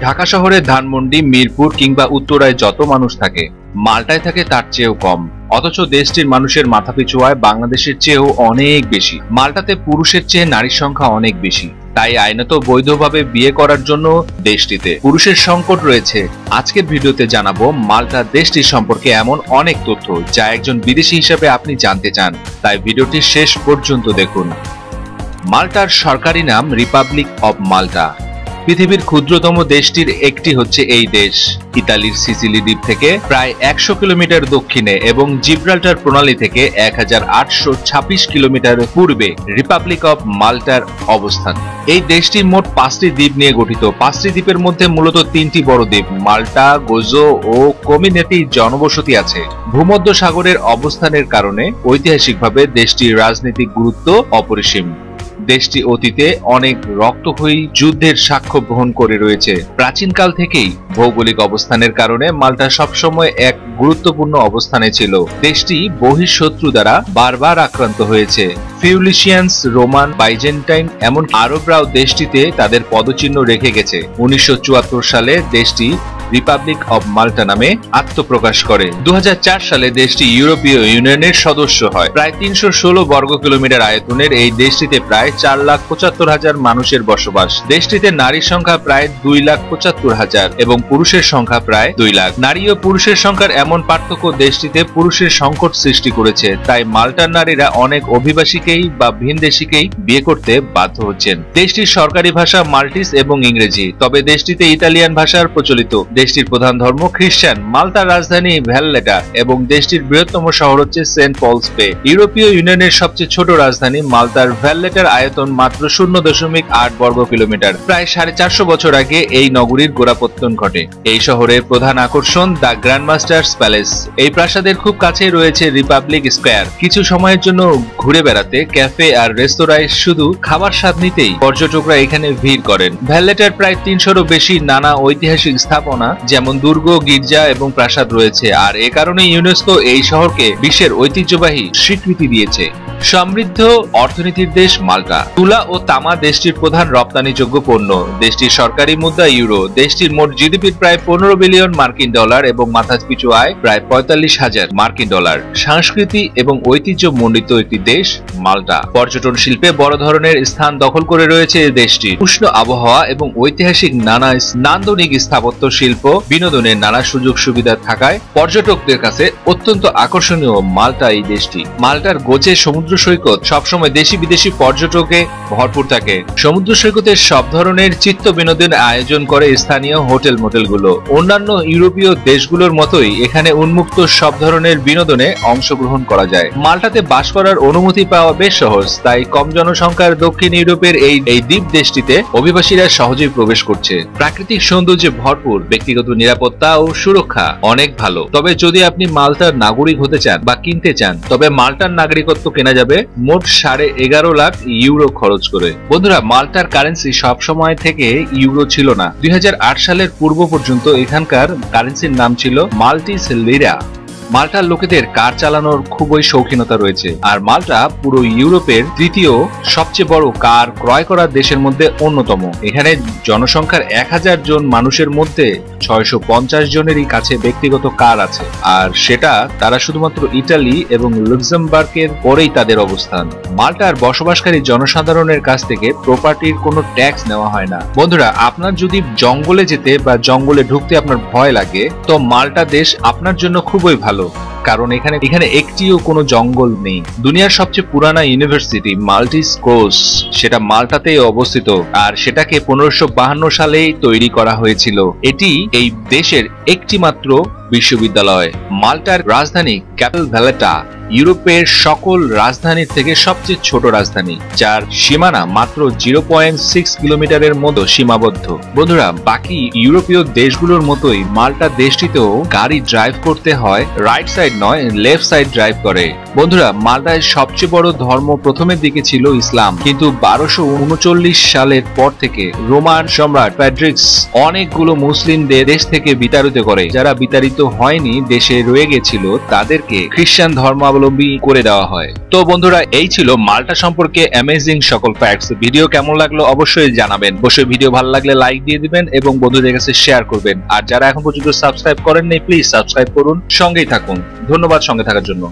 ঢাকা শহরে ধানমন্ডি, মিরপুর কিংবা উত্তরায় যত মানুষ থাকে, মাল্টায় থাকে তার চেয়েও কম। অথচ দেশটির মানুষের মাথাপিছু আয় বাংলাদেশের চেয়েও অনেক বেশি। মাল্টাতে পুরুষের চেয়ে নারীর সংখ্যা অনেক বেশি, তাই আইনত বৈধভাবে বিয়ে করার জন্য দেশটিতে পুরুষের সংকট রয়েছে। আজকের ভিডিওতে জানাবো মাল্টা দেশটি সম্পর্কে এমন অনেক তথ্য যা একজন বিদেশি হিসেবে আপনি জানতে চান, তাই ভিডিওটি শেষ পর্যন্ত দেখুন। মাল্টার সরকারি নাম রিপাবলিক অব মাল্টা। পৃথিবীর ক্ষুদ্রতম দেশটির একটি হচ্ছে এই দেশ। ইতালির সিসিলি দ্বীপ থেকে প্রায় 100 কিলোমিটার দক্ষিণে এবং জিব্রাল্টার প্রণালী থেকে 1826 কিলোমিটার পূর্বে রিপাবলিক অব মাল্টার অবস্থান। এই দেশটি মোট 5টি দ্বীপ নিয়ে গঠিত। 5টি দ্বীপের মধ্যে মূলত 3টি বড় দ্বীপ মাল্টা, গোজো ও কমিনেতি জনবসতি আছে। ভূমধ্য সাগরের অবস্থানের কারণে ঐতিহাসিকভাবে দেশটির রাজনৈতিক গুরুত্ব অপরিসীম। দেশটি অতীতে অনেক রক্তক্ষয়ী যুদ্ধের সাক্ষ্য বহন করে রয়েছে। প্রাচীনকাল থেকেই ভৌগোলিক অবস্থানের কারণে মাল্টা সবসময় এক গুরুত্বপূর্ণ অবস্থানে ছিল। দেশটি বহিঃশত্রু দ্বারা বারবার আক্রান্ত হয়েছে। ফিউলিশিয়ানস, রোমান, বাইজেন্টাইন এমন আরবরাও দেশটিতে তাদের পদচিহ্ন রেখে গেছে। 1974 সালে দেশটি রিপাবলিক অব মাল্টা নামে আত্মপ্রকাশ করে। 2004 সালে দেশটি ইউরোপীয় ইউনিয়নের সদস্য হয়। প্রায় 316 বর্গ কিলোমিটার আয়তনের এই দেশটিতে প্রায় 4,75,000 মানুষের বসবাস। দেশটিতে নারীর সংখ্যা প্রায় 2,75,000 এবং পুরুষের সংখ্যা প্রায় 2 লাখ। নারী ও পুরুষের সংখ্যার এমন পার্থক্য দেশটিতে পুরুষের সংকট সৃষ্টি করেছে, তাই মাল্টার নারীরা অনেক অভিবাসীকেই বা ভিনদেশীকেই বিয়ে করতে বাধ্য হচ্ছেন। দেশটির সরকারি ভাষা মাল্টিস এবং ইংরেজি, তবে দেশটিতে ইতালিয়ান ভাষার প্রচলিত। দেশটির প্রধান ধর্ম খ্রিস্টান। মাল্টার রাজধানী ভ্যালেটা এবং দেশটির বৃহত্তম শহর হচ্ছে সেন্ট পলস বে। ইউরোপীয় ইউনিয়নের সবচেয়ে ছোট রাজধানী মাল্টার ভ্যালেটার আয়তন মাত্র 0.8 বর্গ কিলোমিটার। প্রায় 450 বছর আগে এই নগরীর গোড়াপত্তন ঘটে। এই শহরের প্রধান আকর্ষণ দ্য গ্র্যান্ডমাস্টার্স প্যালেস। এই প্রাসাদের খুব কাছেই রয়েছে রিপাবলিক স্কয়ার। কিছু সময়ের জন্য ঘুরে বেড়াতে ক্যাফে আর রেস্তোরাঁয় শুধু খাবার স্বাদ নিতেই পর্যটকরা এখানে ভিড় করেন। ভ্যালেটার প্রায় 300-এরও বেশি নানা ঐতিহাসিক স্থাপনা যেমন দুর্গ, গির্জা এবং প্রাসাদ রয়েছে, আর এ কারণে ইউনেস্কো এই শহরকে বিশ্বের ঐতিহ্যবাহী স্বীকৃতি দিয়েছে। সমৃদ্ধ অর্থনীতির দেশ মাল্টা। তুলা ও তামা দেশটির প্রধান রপ্তানিযোগ্য পণ্য। দেশটির সরকারি মুদ্রা ইউরো। দেশটির মোট জিডিপির প্রায় 15 বিলিয়ন মার্কিন ডলার এবং মাথাপিছু আয় প্রায় 45,000 মার্কিন ডলার। সংস্কৃতি এবং ঐতিহ্য মণ্ডিত একটি দেশ মাল্টা। পর্যটন শিল্পে বড় ধরনের স্থান দখল করে রয়েছে এই দেশটি। উষ্ণ আবহাওয়া এবং ঐতিহাসিক নানা নান্দনিক স্থাপত্য শিল্প, বিনোদনের নানা সুযোগ সুবিধা থাকায় পর্যটকদের কাছে অত্যন্ত আকর্ষণীয় মাল্টা এই দেশটি। মাল্টার গোচে সমুদ্র সৈকত সবসময় দেশি বিদেশি পর্যটকে ভরপুর থাকে। সমুদ্র সৈকতের সব ধরনের চিত্ত বিনোদন আয়োজন করে স্থানীয় হোটেল মোটেলগুলো। অন্যান্য ইউরোপীয় দেশগুলোর মতোই এখানে উন্মুক্ত সব ধরনের বিনোদনে অংশগ্রহণ করা যায়। মাল্টাতে বাস করার অনুমতি পাওয়া বেশ সহজ, তাই কম জনসংখ্যার দক্ষিণ ইউরোপের এই দ্বীপ দেশটিতে অভিবাসীরা সহজেই প্রবেশ করছে। প্রাকৃতিক সৌন্দর্যে ভরপুর, ব্যক্তিগত নিরাপত্তা ও সুরক্ষা অনেক ভালো। তবে যদি আপনি মাল্টার নাগরিক হতে চান বা কিনতে চান, তবে মাল্টার নাগরিকত্ব কেনা যাবে মোট 11.5 লাখ ইউরো খরচ করে। বন্ধুরা, মাল্টার কারেন্সি সব সময় থেকে ইউরো ছিল না। 2008 সালের পূর্ব পর্যন্ত এখানকার কারেন্সির নাম ছিল মাল্টিস লিরা। মাল্টার লোকেদের কার চালানোর খুবই শৌখিনতা রয়েছে, আর মাল্টা পুরো ইউরোপের তৃতীয় সবচেয়ে বড় কার ক্রয় করার দেশের মধ্যে অন্যতম। এখানে জনসংখ্যার 1000 জন মানুষের মধ্যে 650 জনেরই কাছে ব্যক্তিগত কার আছে, আর সেটা তারা শুধুমাত্র ইটালি এবং লুক্সেমবার্গের পরেই তাদের অবস্থান। মাল্টার বসবাসকারী জনসাধারণের কাছ থেকে প্রপার্টির কোনো ট্যাক্স নেওয়া হয় না। বন্ধুরা, আপনার যদি জঙ্গলে যেতে বা জঙ্গলে ঢুকতে আপনার ভয় লাগে, তো মাল্টা দেশ আপনার জন্য খুবই ভালো, কারণ এখানে একটিও কোনো জঙ্গল নেই। দুনিয়ার সবচেয়ে পুরানা ইউনিভার্সিটি মাল্টিস কোর্স, সেটা মাল্টাতেই অবস্থিত, আর সেটাকে 1552 সালেই তৈরি করা হয়েছিল। এটি এই দেশের একটি মাত্র বিশ্ববিদ্যালয়। মাল্টার রাজধানী ক্যাপিটাল ভ্যালেটা ইউরোপের সকল রাজধানীর থেকে সবচেয়ে ছোট রাজধানী, যার সীমানা মাত্র 0.6 কিলোমিটারের মতো সীমাবদ্ধ। বন্ধুরা, বাকি ইউরোপীয় দেশগুলোর মতোই মাল্টা দেশটিতেও গাড়ি ড্রাইভ করতে হয় রাইট সাইড নয়, লেফট সাইড ড্রাইভ করে। বন্ধুরা, মাল্টায় সবচেয়ে বড় ধর্ম প্রথমের দিকে ছিল ইসলাম, কিন্তু 1239 সালের পর থেকে রোমান সম্রাট ফ্রেডরিক্স অনেকগুলো মুসলিমদের দেশ থেকে বিতাড়িত বিতাড়িত করে। যারা বিতাড়িত হয়নি, দেশে রয়ে গেছিল, তাদেরকে খ্রিস্টান ধর্মাবলম্বী করে দেওয়া হয়। তো বন্ধুরা, এই ছিল মাল্টা সম্পর্কে অ্যামেজিং সকল ফ্যাক্টস। ভিডিও কেমন লাগলো অবশ্যই জানাবেন। অবশ্যই ভিডিও ভালো লাগলে লাইক দিয়ে দিবেন এবং বন্ধুদের কাছে শেয়ার করবেন। আর যারা এখন পর্যন্ত সাবস্ক্রাইব করেননি, প্লিজ সাবস্ক্রাইব করুন, সঙ্গেই থাকুন। ধন্যবাদ সঙ্গে থাকার জন্য।